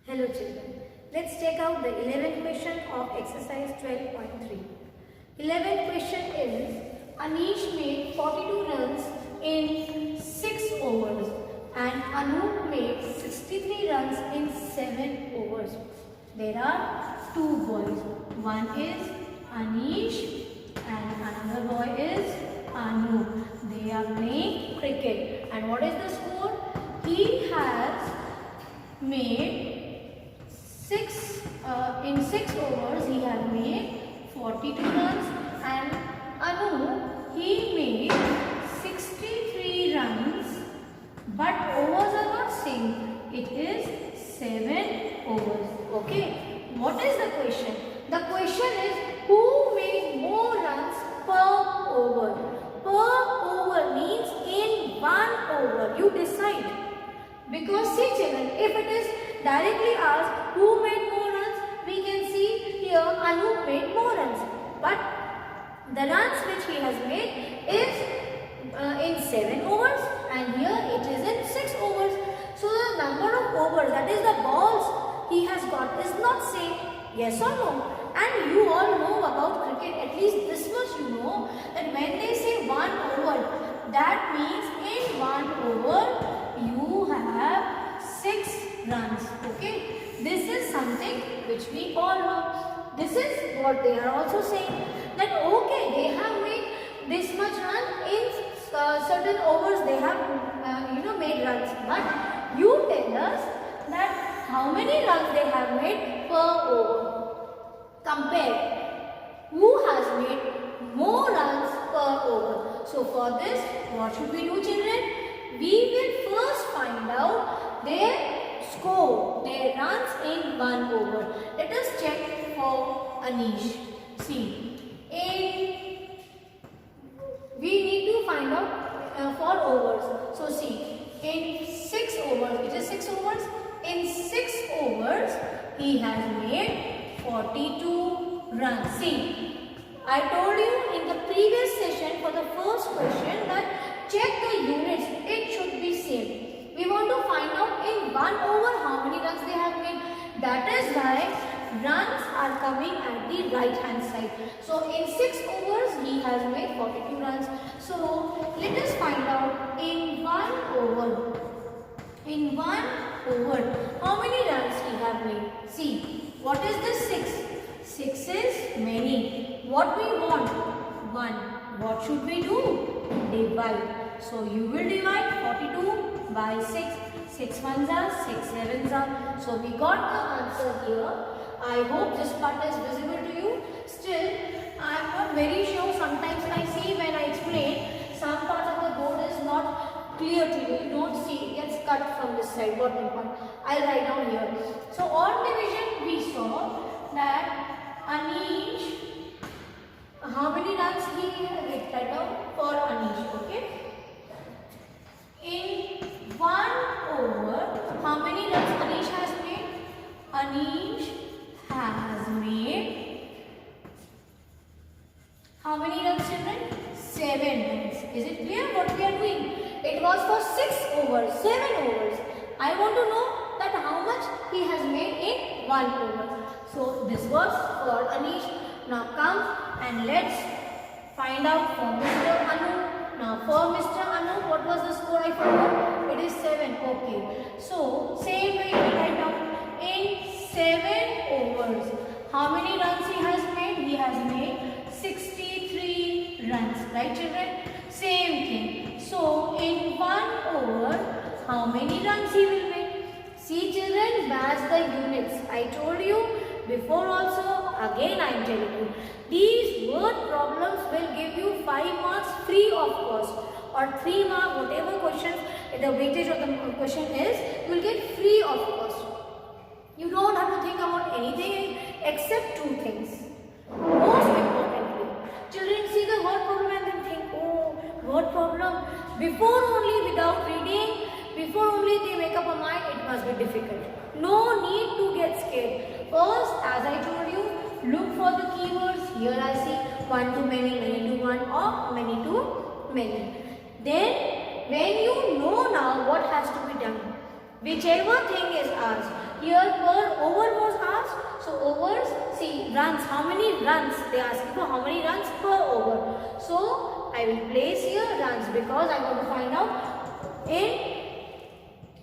Hello children, let's check out the 11th question of exercise 12.3. 11th question is, Anish made 42 runs in 6 overs and Anup made 63 runs in 7 overs. There are two boys. One is Anish and another boy is Anup. They are playing cricket. And what is the score? He has made in 6 overs he has made 42 runs and Anu he made 63 runs, but overs are not same. It is 7 overs. Okay. What is the question? The question is, who made more runs per over? Per over means in 1 over. You decide. Because see children, if it is directly asked who made more runs, we can see here Anup made more runs. But the runs which he has made is in 7 overs and here it is in 6 overs. So the number of overs, that is the balls he has got, is not same. Yes or no? And you all know about cricket, at least this much you know, that when they say 1 over, that means in 1 over you have 6 runs. Okay, this is something which we all know. This is what they are also saying, that okay, they have made this much run in certain overs, they have made runs, but you tell us that how many runs they have made per over. Compare who has made more runs per over. So for this, what should we do children? We will first find out their score, their runs in 1 over. Let us check for Anish. See, we need to find out for overs. So see, in 6 overs, it is 6 overs. In 6 overs, he has made 42 runs. See, I told you in the previous session for the first question that check the units, it should be same. We want to find out in 1 over how many runs they have made. That is why runs are coming at the right hand side. So in 6 overs he has made 42 runs. So let us find out in 1 over. In 1 over how many runs he have made. See, what is this 6? 6 is many. What we want? 1. What should we do? Divide. So you will divide 42 by 6. 6 ones are, 6 sevens are. So we got the answer here. I hope this part is visible to you. Still, I am not very sure. Sometimes I see when I explain, some part of the board is not clear to you. You don't see, it gets cut from this side, bottom part. I will write down here. So on division we saw that Anish, how many runs he will write down for Anish, okay? In 1 over, how many runs Anish has made? Anish has made, how many runs children? 7 runs. Is it clear what we are doing? It was for 6 overs, 7 overs. I want to know that how much he has made in 1 over. So this was for Anish. Now come and let's find out for Mr. Anu. Now for Mr. Anu, what was the score I forgot? It is 7. Okay. So same way we write down in 7 overs. How many runs he has made? He has made 63 runs. Right children? Same thing. So in 1 over, how many runs he will make? See children, match the units. I told you before also, again I am telling you. These word problems will give you 5 marks free of cost, or 3 marks, whatever questions, the weightage of the question is, you will get free of cost. You don't have to think about anything except 2 things. Most importantly, children see the word problem and then think, oh, word problem. Before only, without reading, before only they make up a mind, it must be difficult. No need to get scared. First, as I told you, look for the keywords. Here I see one to many, many to one, or many to many. Then, when you know now what has to be done, whichever thing is asked, here per runs, how many runs, they are asking for how many runs per over. So I will place here runs because I want to find out in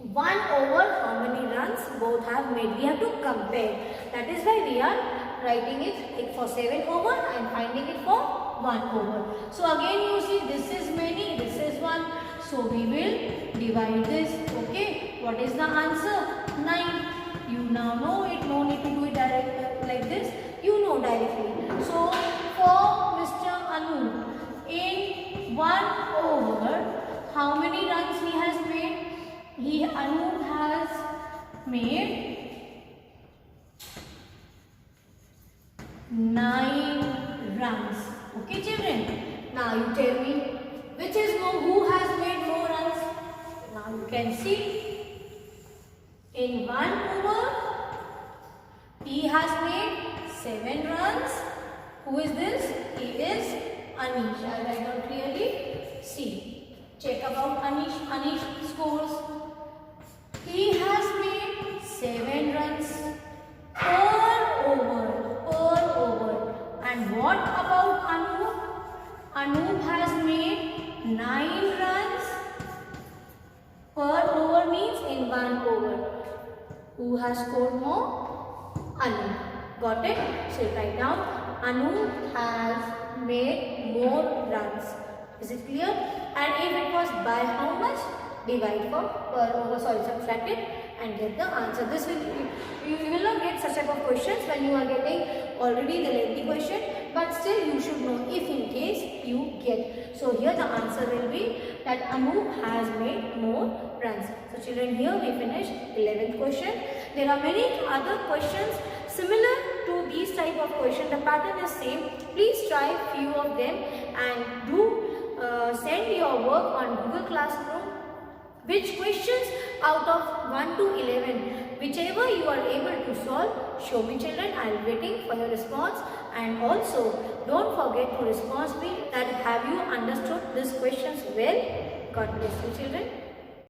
1 over how many runs both have made. We have to compare. That is why we are writing it for 7 over and finding it for 1 over. So again you see this is many, this is 1. So we will divide this. Okay. What is the answer? 9. You now know it. No need to do it direct like this. You know directly. So for Mr. Anu, in 1 over, how many runs he has made? Anu has made 9 runs. Okay, children. Now you tell me which is more, who has made more runs? Now you can see in 1 over he has made 7 runs. Who is this? He is Anish. I write down clearly. See. Check about Anish. Anish scores. He has made 7 runs per over. And what about Anu? Anu has made 9 runs per over, means in 1 over. Who has scored more? Anu. Got it? So write down Anu has made more runs. Is it clear? And if it was by how much? Divide for per over, subtract it and get the answer. This will, you will not get such type of questions when you are getting already the lengthy question, but still you should know if in case you get. So here the answer will be that Anu has made more runs. So children, here we finished 11th question. There are many other questions similar to these type of question. The pattern is same. Please try few of them and do send your work on Google Classroom. Which questions out of 1 to 11, whichever you are able to solve, show me children. I am waiting for your response. And also don't forget to respond me that have you understood these questions well. God bless you children.